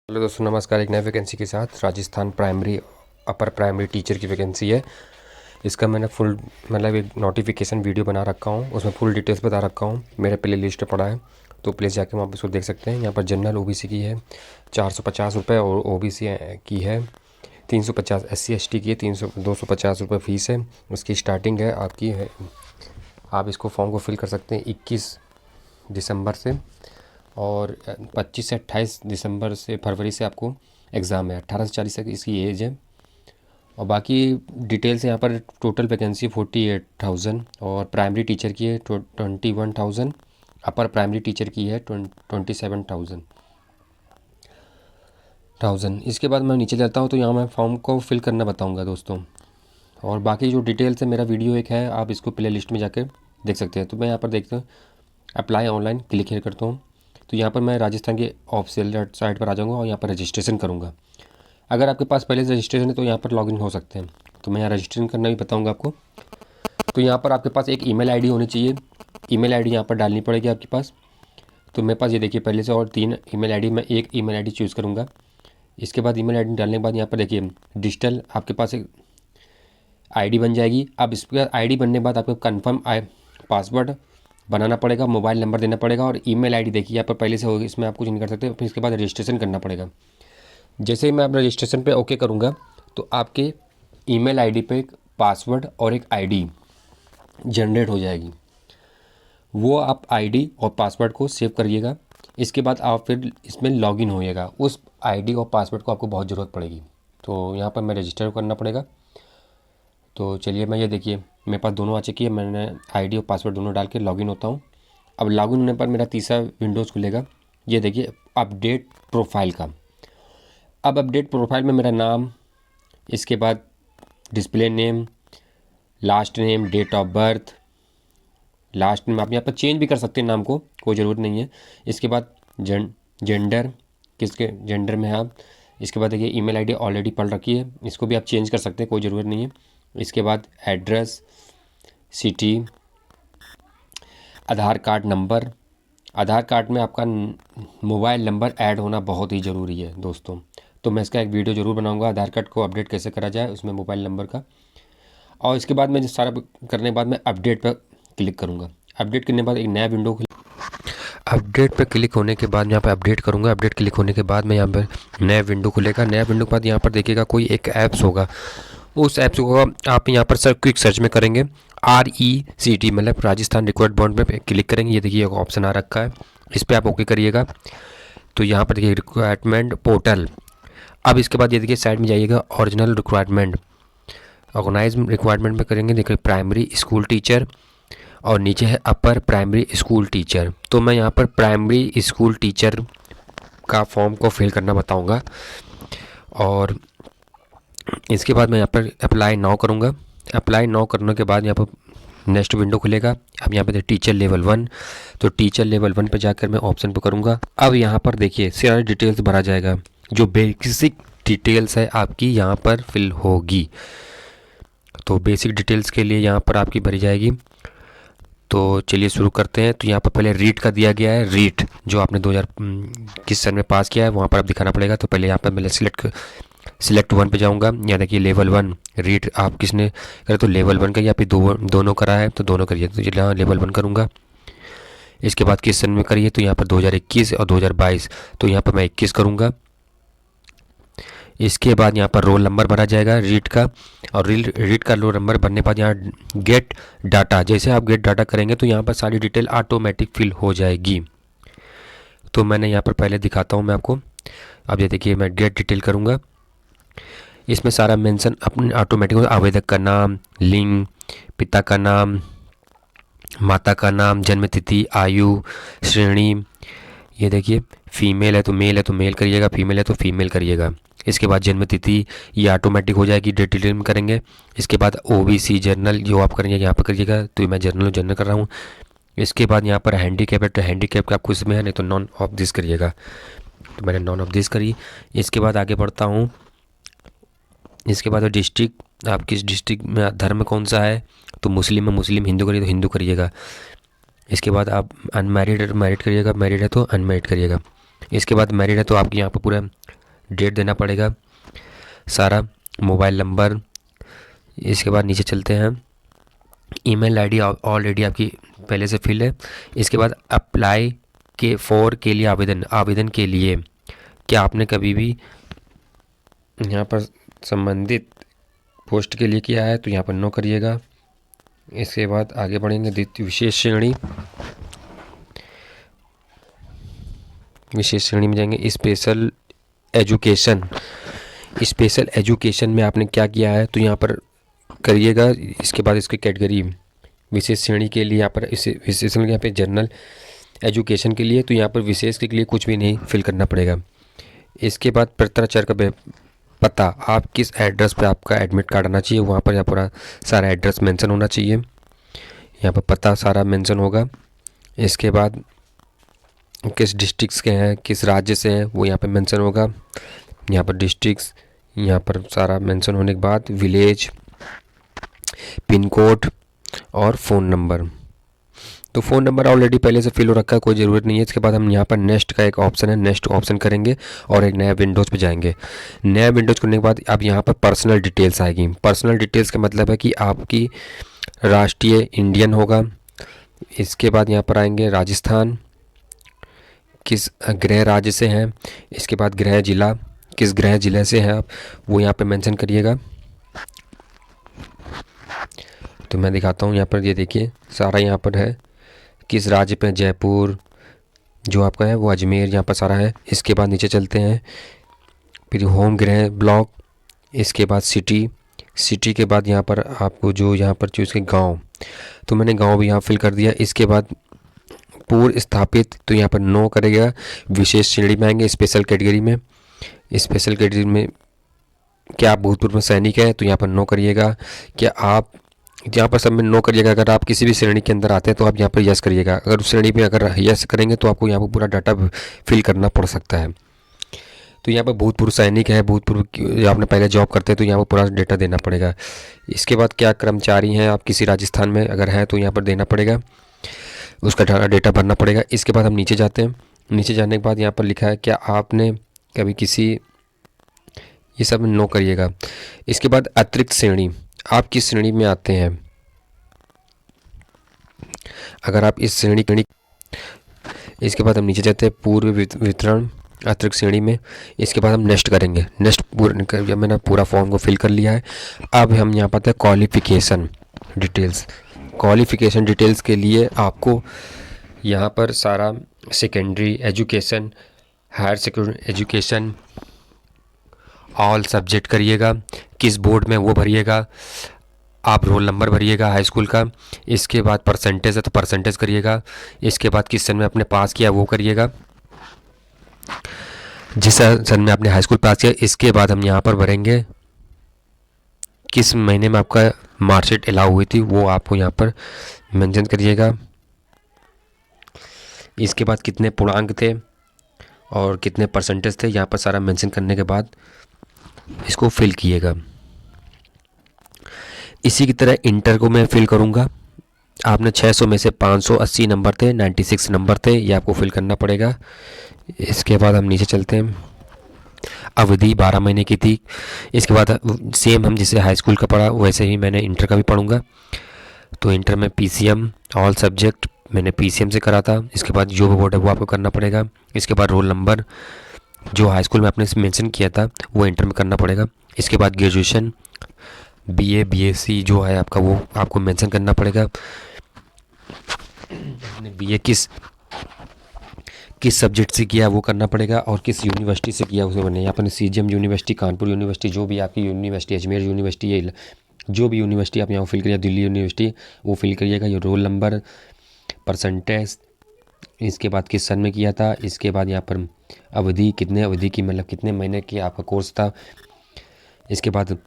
Hello दोस्तों, नमस्कार। एक नई वैकेंसी के साथ Rajasthan primary upper primary teacher की वैकेंसी है। इसका मैंने फुल एक नोटिफिकेशन वीडियो बना रखा हूँ, उसमें फुल डिटेल्स बता रखा हूँ। मेरे प्ले लिस्ट में पड़ा है, तो प्लीज़ जाके वहाँ पर उसको देख सकते हैं। यहाँ पर जनरल ओबीसी की है 450 रुपये और ओबीसी की है 350, SC ST की है 250 रुपये फ़ीस है। उसकी स्टार्टिंग है आपकी है, आप इसको फॉर्म को फिल कर सकते हैं 21 दिसंबर से, और 25 से 28 दिसंबर से फरवरी से आपको एग्ज़ाम है। 18 से 40 तक इसकी एज है। और बाकी डिटेल्स यहाँ पर टोटल वैकेंसी 48,000 और प्राइमरी टीचर की है 21,000, अपर प्राइमरी टीचर की है 27,000। इसके बाद मैं नीचे जाता हूँ तो यहाँ मैं फॉर्म को फिल करना बताऊँगा दोस्तों। और बाकी जो डिटेल्स है, मेरा वीडियो एक है, आप इसको प्ले लिस्ट में जाकर देख सकते हैं। तो मैं यहाँ पर देखता हूँ अप्लाई ऑनलाइन, क्लिक here करता हूँ। तो यहाँ पर मैं राजस्थान के ऑफिशियल साइट पर आ जाऊँगा और यहाँ पर रजिस्ट्रेशन करूँगा। अगर आपके पास पहले से रजिस्ट्रेशन है तो यहाँ पर लॉगिन हो सकते हैं। तो मैं यहाँ रजिस्ट्रेशन करना भी बताऊँगा आपको। तो यहाँ पर आपके पास एक ईमेल आईडी होनी चाहिए। ईमेल आईडी यहाँ पर डालनी पड़ेगी आपके पास। तो मेरे पास ये देखिए पहले से और 3 ईमेल आईडी, मैं एक ईमेल आईडी चूज़ करूँगा। इसके बाद ईमेल आईडी डालने के बाद यहाँ पर देखिए डिजिटल आपके पास एक आईडी बन जाएगी। अब इसके आईडी बनने के बाद आपको कन्फर्म पासवर्ड बनाना पड़ेगा, मोबाइल नंबर देना पड़ेगा और ईमेल आईडी देखिए यहाँ पर पहले से होगी, इसमें आप कुछ नहीं कर सकते। फिर इसके बाद रजिस्ट्रेशन करना पड़ेगा। जैसे ही मैं आप रजिस्ट्रेशन पे ओके करूँगा तो आपके ईमेल आईडी पे एक पासवर्ड और एक आईडी जनरेट हो जाएगी। वो आप आईडी और पासवर्ड को सेव करिएगा। इसके बाद आप फिर इसमें लॉगिन होइएगा। उस आईडी और पासवर्ड को आपको बहुत ज़रूरत पड़ेगी। तो यहाँ पर मैं रजिस्टर करना पड़ेगा। तो चलिए, मैं ये देखिए मेरे पास दोनों आ चुकी है। मैंने आईडी और पासवर्ड दोनों डाल के लॉगिन होता हूँ। अब लॉगिन होने पर मेरा तीसरा विंडोज़ खुलेगा। ये देखिए अपडेट प्रोफाइल का। अब अपडेट प्रोफाइल में मेरा नाम, इसके बाद display name, last name, date of birth, last name आप यहाँ पर चेंज भी कर सकते हैं नाम को, कोई ज़रूरत नहीं है। इसके बाद जेंडर, किसके जेंडर में आप। इसके बाद देखिए ईमेल आईडी ऑलरेडी पढ़ रखी है, इसको भी आप चेंज कर सकते हैं, कोई ज़रूरत नहीं है। इसके बाद एड्रेस, सिटी, आधार कार्ड नंबर। आधार कार्ड में आपका मोबाइल नंबर ऐड होना बहुत ही ज़रूरी है दोस्तों। तो मैं इसका एक वीडियो ज़रूर बनाऊंगा, आधार कार्ड को अपडेट कैसे करा जाए उसमें मोबाइल नंबर का। और इसके बाद मैं सारा करने के बाद मैं अपडेट पर क्लिक करूँगा। अपडेट करने के बाद एक नया विंडो अपडेट पर क्लिक होने के बाद यहाँ पर अपडेट करूँगा। अपडेट क्लिक होने के बाद मैं यहाँ पर नया विंडो खुलेगा। नया विंडो के बाद यहाँ पर देखिएगा कोई एक ऐप्स होगा। उस ऐप्स को आप यहाँ पर क्विक सर्च में करेंगे RECT, मतलब राजस्थान रिक्वायर्ड बॉन्ड पे क्लिक करेंगे। ये देखिए एक ऑप्शन आ रखा है, इस पर आप ओके करिएगा। तो यहाँ पर देखिए रिक्वायरमेंट पोर्टल। अब इसके बाद ये देखिए साइड में जाइएगा ओरिजिनल रिक्वायरमेंट, ऑर्गेनाइज रिक्वायरमेंट में करेंगे। देखिए प्राइमरी स्कूल टीचर और नीचे है अपर प्राइमरी स्कूल टीचर। तो मैं यहाँ पर प्राइमरी स्कूल टीचर का फॉर्म को फिल करना बताऊँगा। और इसके बाद मैं यहाँ पर अप्लाई नाउ करूँगा। अप्लाई नाउ करने के बाद यहाँ पर नेक्स्ट विंडो खुलेगा। अब यहाँ पे टीचर लेवल 1, तो टीचर लेवल 1 पे जाकर मैं ऑप्शन पे करूँगा। अब यहाँ पर देखिए सारी डिटेल्स भरा जाएगा, जो बेसिक डिटेल्स है आपकी यहाँ पर फिल होगी। तो बेसिक डिटेल्स के लिए यहाँ पर आपकी भरी जाएगी। तो चलिए शुरू करते हैं। तो यहाँ पर पहले रीट का दिया गया है, रीट जो आपने 2021 सन में पास किया है वहाँ पर आप दिखाना पड़ेगा। तो पहले यहाँ पर मैं सिलेक्ट 1 पे जाऊँगा। यहाँ देखिए लेवल 1 रीड आप किसने करे, तो लेवल 1 का, या फिर दोनों करा है तो दोनों करिए। तो यहाँ लेवल 1 करूँगा। इसके बाद किस सन में करिए, तो यहाँ पर 2021 और 2022, तो यहाँ पर मैं 21 करूँगा। इसके बाद यहाँ पर रोल नंबर भरा जाएगा रीड का, और रीड का रोल नंबर भरने के बाद यहाँ गेट डाटा, जैसे आप गेट डाटा करेंगे तो यहाँ पर सारी डिटेल ऑटोमेटिक फिल हो जाएगी। तो मैंने यहाँ पर पहले दिखाता हूँ मैं आपको। अब ये देखिए मैं गेट डिटेल करूँगा। इसमें सारा मेंशन अपने ऑटोमेटिक, आवेदक का नाम, लिंग, पिता का नाम, माता का नाम, जन्म तिथि, आयु, श्रेणी। ये देखिए फीमेल है तो मेल है तो मेल करिएगा, फीमेल है तो फीमेल करिएगा। इसके बाद जन्म तिथि ये ऑटोमेटिक हो जाएगी, डेट डिटेल में करेंगे। इसके बाद OBC जनरल जो आप करेंगे यहाँ पर करिएगा। तो मैं जनरल कर रहा हूँ। इसके बाद यहाँ पर हैंडीकैप है, तो हैंडीकैप का आपको इसमें है, नहीं तो नॉन ऑफ दिस करिएगा। तो मैंने नॉन ऑफ दिस करी। इसके बाद आगे बढ़ता हूँ। इसके बाद डिस्ट्रिक्ट, आप किस डिस्ट्रिक्ट में, धर्म कौन सा है, तो मुस्लिम में मुस्लिम, हिंदू करिए तो हिंदू करिएगा। इसके बाद आप अनमैरिड मैरिड करिएगा, मैरिड है तो अनमैरिड करिएगा। इसके बाद मैरिड है तो आपके यहाँ पर पूरा डेट देना पड़ेगा, सारा मोबाइल नंबर। इसके बाद नीचे चलते हैं, ईमेल आईडी ऑलरेडी आपकी पहले से फिल है। इसके बाद अप्लाई के लिए आवेदन के लिए क्या आपने कभी भी यहाँ पर संबंधित पोस्ट के लिए किया है, तो यहाँ पर नो करिएगा। इसके बाद आगे बढ़ेंगे, द्वितीय विशेष श्रेणी में जाएंगे। स्पेशल एजुकेशन में आपने क्या किया है, तो यहाँ पर करिएगा। इसके बाद इसकी कैटेगरी विशेष श्रेणी के लिए यहाँ पर विशेष श्रेणी यहाँ पे जनरल एजुकेशन के लिए, तो यहाँ पर विशेष के लिए कुछ भी नहीं फिल करना पड़ेगा। इसके बाद पत्राचार का पता, आप किस एड्रेस पे आपका एडमिट कार्ड आना चाहिए, वहाँ पर यहाँ पूरा सारा एड्रेस मेंशन होना चाहिए। यहाँ पर पता सारा मेंशन होगा। इसके बाद किस डिस्ट्रिक्ट के हैं, किस राज्य से हैं, वो यहाँ पे मेंशन होगा। यहाँ पर डिस्ट्रिक्ट्स यहाँ पर सारा मेंशन होने के बाद विलेज, पिन कोड और फ़ोन नंबर। तो फ़ोन नंबर ऑलरेडी पहले से फिल हो रखा है, कोई ज़रूरत नहीं है। इसके बाद हम यहाँ पर नेक्स्ट का एक ऑप्शन है, नेक्स्ट ऑप्शन करेंगे और एक नया विंडोज़ पे जाएंगे। नया विंडोज़ करने के बाद अब यहाँ पर पर्सनल डिटेल्स आएगी। पर्सनल डिटेल्स का मतलब है कि आपकी राष्ट्रीय इंडियन होगा। इसके बाद यहाँ पर आएंगे राजस्थान, किस गृह राज्य से हैं। इसके बाद गृह जिला, किस गृह जिले से हैं आप, वो यहाँ पे मेंशन करिएगा। तो मैं दिखाता हूँ यहाँ पर, ये देखिए सारा यहाँ पर है, किस राज्य पे, जयपुर जो आपका है वो अजमेर, यहाँ पर सारा है। इसके बाद नीचे चलते हैं, फिर होम गृह ब्लॉक। इसके बाद सिटी के बाद यहाँ पर आपको जो यहाँ पर चूज़ के गाँव, तो मैंने गाँव भी यहाँ फिल कर दिया। इसके बाद पूर्व स्थापित, तो यहाँ पर नो करेगा। विशेष श्रेणी में आएंगे, स्पेशल कैटेगरी में। स्पेशल कैटेगरी में क्या आप भूतपूर्व में सैनिक हैं, तो यहाँ पर नो करिएगा। क्या आप यहाँ पर सब में नो करिएगा। अगर आप किसी भी श्रेणी के अंदर आते हैं तो आप यहाँ पर यस करिएगा। अगर उस श्रेणी में अगर यस करेंगे तो आपको यहाँ पर पूरा डाटा फिल करना पड़ सकता है। तो यहाँ पर भूतपूर्व सैनिक है, भूतपूर्व आपने पहले जॉब करते हैं, तो यहाँ पर पूरा डेटा देना पड़ेगा। इसके बाद क्या कर्मचारी हैं आप किसी राजस्थान में अगर है, तो यहाँ पर देना पड़ेगा, उसका डेटा भरना पड़ेगा। इसके बाद हम नीचे जाते हैं। नीचे जाने के बाद यहाँ पर लिखा है क्या आपने कभी किसी, ये सब नो करिएगा। इसके बाद अतिरिक्त श्रेणी, आप किस श्रेणी में आते हैं। अगर आप इस श्रेणी, इसके बाद हम नीचे जाते हैं पूर्व वितरण अतिरिक्त श्रेणी में। इसके बाद हम नेक्स्ट करेंगे। नेक्स्ट पूरा मैंने पूरा फॉर्म को फिल कर लिया है। अब हम यहाँ पर आते हैं क्वालिफ़िकेशन डिटेल्स। क्वालिफ़िकेशन डिटेल्स के लिए आपको यहाँ पर सारा secondary education, higher secondary education, all subject करिएगा, किस बोर्ड में वो भरिएगा। आप रोल नंबर भरिएगा हाई स्कूल का। इसके बाद परसेंटेज है तो परसेंटेज करिएगा। इसके बाद किस सन में आपने पास किया वो करिएगा, जिस सन में आपने हाई स्कूल पास किया। इसके बाद हम यहाँ पर भरेंगे किस महीने में आपका मार्कशीट अलाउ हुई थी, वो आपको यहाँ पर मेंशन करिएगा। इसके बाद कितने पूर्णांक थे और कितने परसेंटेज थे, यहाँ पर सारा मेंशन करने के बाद इसको फिल कीजिएगा। इसी की तरह इंटर को मैं फिल करूँगा। आपने 600 में से 580 नंबर थे, 96 नंबर थे, ये आपको फिल करना पड़ेगा। इसके बाद हम नीचे चलते हैं। अवधि 12 महीने की थी। इसके बाद सेम हम जिसे हाई स्कूल का पढ़ा वैसे ही मैंने इंटर का भी पढ़ूंगा। तो इंटर में पीसीएम ऑल सब्जेक्ट मैंने पीसीएम से करा था। इसके बाद जो बोर्ड है वो आपको करना पड़ेगा। इसके बाद रोल नंबर जो हाई स्कूल में आपने मेंशन किया था वो इंटर में करना पड़ेगा। इसके बाद ग्रेजुएशन बीए बीएससी जो है आपका वो आपको मेंशन करना पड़ेगा। बीए किस सब्जेक्ट से किया वो करना पड़ेगा और किस यूनिवर्सिटी से किया उसे बनना। यहाँ पर सीजीएम यूनिवर्सिटी, कानपुर यूनिवर्सिटी, जो भी आपकी यूनिवर्सिटी, अजमेर यूनिवर्सिटी, जो भी यूनिवर्सिटी आप यहाँ फिल करिए, दिल्ली यूनिवर्सिटी वो फिल करिएगा। ये रोल नंबर, परसेंटेज, इसके बाद किस सन में किया था। इसके बाद यहाँ पर अवधि, कितने अवधि की मतलब कितने महीने की आपका कोर्स था। इसके बाद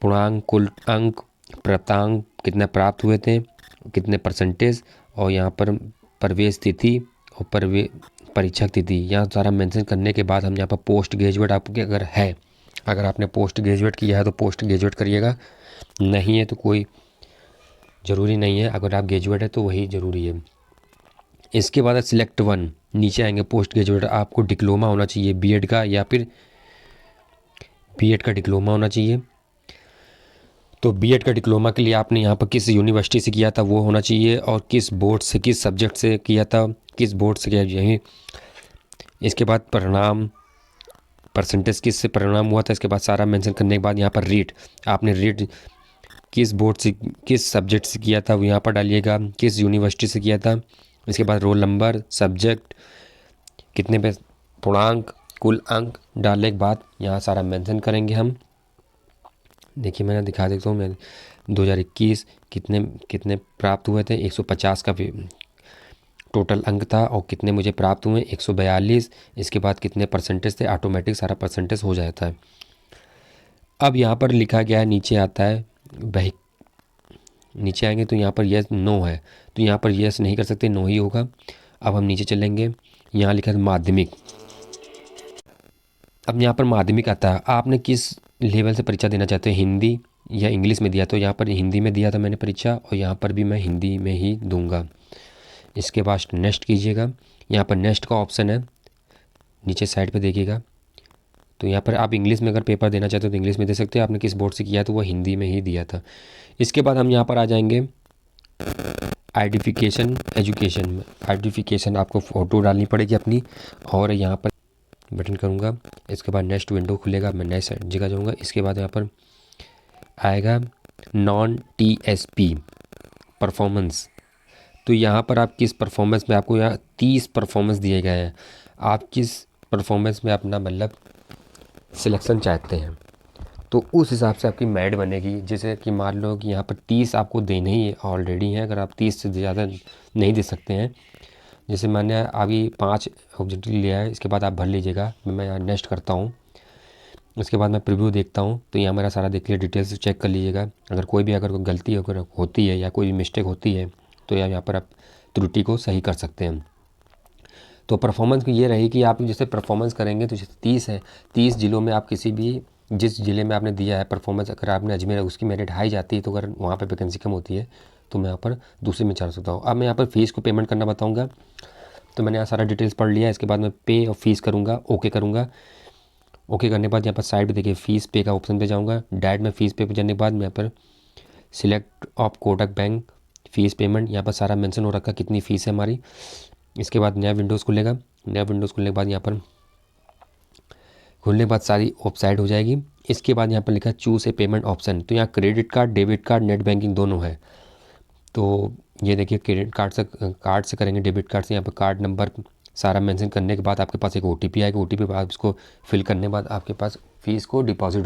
पूर्णांक, कुल अंक, प्राप्तांक कितने प्राप्त हुए थे, कितने परसेंटेज, और यहाँ पर प्रवेश तिथि और परीक्षा तिथि यहाँ सारा मेंशन करने के बाद हम यहाँ पर पोस्ट ग्रेजुएट आपके अगर है, अगर आपने पोस्ट ग्रेजुएट किया है तो पोस्ट ग्रेजुएट करिएगा, नहीं है तो कोई ज़रूरी नहीं है। अगर आप ग्रेजुएट है तो वही ज़रूरी है। इसके बाद सिलेक्ट वन, नीचे आएंगे पोस्ट ग्रेजुएट, आपको डिप्लोमा होना चाहिए बीएड का या फिर बीएड का डिप्लोमा होना चाहिए। तो बीएड का डिप्लोमा के लिए आपने यहाँ पर किस यूनिवर्सिटी से किया था वो होना चाहिए, और किस बोर्ड से, किस सब्जेक्ट से किया था, किस बोर्ड से किया यही। इसके बाद परिणाम, परसेंटेज किस से परिणाम हुआ था, इसके बाद सारा मेंशन करने के बाद यहाँ पर रेट, आपने रेट किस बोर्ड से, किस सब्जेक्ट से किया था वो यहाँ पर डालिएगा, किस यूनिवर्सिटी से किया था। इसके बाद रोल नंबर, सब्जेक्ट, कितने पे पूर्णांक, कुल अंक डालने के बाद यहाँ सारा मेंशन करेंगे हम। देखिए मैंने दिखा देता हूँ, मैं 2021 कितने कितने प्राप्त हुए थे, 150 का टोटल अंक था, और कितने मुझे प्राप्त हुए 142। इसके बाद कितने परसेंटेज थे, ऑटोमेटिक सारा परसेंटेज हो जाता है। अब यहाँ पर लिखा गया है, नीचे आता है वही, नीचे आएंगे तो यहाँ पर यस नो है, तो यहाँ पर यस नहीं कर सकते, नो ही होगा। अब हम नीचे चलेंगे, यहाँ लिखा है माध्यमिक। अब यहाँ पर माध्यमिक आता है, आपने किस लेवल से परीक्षा देना चाहते हैं, हिंदी या इंग्लिश में दिया, तो यहाँ पर हिंदी में दिया था मैंने परीक्षा, और यहाँ पर भी मैं हिंदी में ही दूंगा। इसके बाद नेक्स्ट कीजिएगा, यहाँ पर नेक्स्ट का ऑप्शन है, नीचे साइड पे देखिएगा। तो यहाँ पर आप इंग्लिश में अगर पेपर देना चाहते हो तो इंग्लिश में दे सकते हैं, आपने किस बोर्ड से किया है तो वो हिंदी में ही दिया था। इसके बाद हम यहाँ पर आ जाएंगे आइडेंटिफिकेशन एजुकेशन में। आइडेंटिफिकेशन आपको फ़ोटो डालनी पड़ेगी अपनी, और यहाँ पर बटन करूँगा। इसके बाद नेक्स्ट विंडो खुलेगा, मैं नेक्स्ट जगह जाऊँगा। इसके बाद यहाँ पर आएगा नॉन टीएसपी परफॉर्मेंस। तो यहाँ पर आप किस परफॉर्मेंस में, आपको यहाँ 30 परफॉर्मेंस दिए गए हैं, आप किस परफॉर्मेंस में अपना मतलब सिलेक्शन चाहते हैं, तो उस हिसाब से आपकी मेरिट बनेगी। जैसे कि मान लो कि यहाँ पर 30 आपको देने ही ऑलरेडी हैं, अगर आप 30 से ज़्यादा नहीं दे सकते हैं, जैसे मैंने अभी 5 ऑब्जेक्टिव लिया है, इसके बाद आप भर लीजिएगा। मैं यहाँ नेक्स्ट करता हूँ, उसके बाद मैं प्रीव्यू देखता हूँ, तो यहाँ मेरा सारा देख लिया, डिटेल्स चेक कर लीजिएगा। अगर कोई गलती अगर होती है या कोई मिस्टेक होती है तो यहाँ पर आप त्रुटि को सही कर सकते हैं। तो परफॉर्मेंस की ये रही कि आप जैसे परफॉर्मेंस करेंगे, तो जैसे 30 है, 30 ज़िलों में आप किसी भी जिस ज़िले में आपने दिया है परफॉर्मेंस, अगर आपने अजमेर उसकी मेरिट हाई जाती है, तो अगर वहाँ पर वैकेंसी कम होती है तो मैं यहाँ पर दूसरे में चढ़ सकता हूँ। अब मैं यहाँ पर फ़ीस को पेमेंट करना बताऊँगा। तो मैंने यहाँ सारा डिटेल्स पढ़ लिया, इसके बाद मैं पे और फीस करूँगा, ओके करूँगा। ओके करने के बाद यहाँ पर साइड पे देखिए फ़ीस पे का ऑप्शन पे जाऊँगा। डायरेक्ट में फ़ीस पे जाने के बाद मैं यहाँ पर select of Kotak bank fees payment, यहाँ पर सारा मेंशन हो रखा कितनी फ़ीस है हमारी। इसके बाद नया विंडोज़ खुलेगा, नया विंडोज़ खुलने के बाद यहाँ पर खुलने के बाद सारी वेबसाइट हो जाएगी। इसके बाद यहाँ पर लिखा है चूज़ ए पेमेंट ऑप्शन, तो यहाँ credit card, debit card, net banking दोनों है। तो ये देखिए क्रेडिट कार्ड से करेंगे, डेबिट कार्ड से यहाँ पर कार्ड नंबर सारा मेंशन करने के बाद आपके पास एक ओटीपी आएगा, ओटीपी बाद उसको फिल करने के बाद आपके पास फ़ीस को डिपॉजिट हो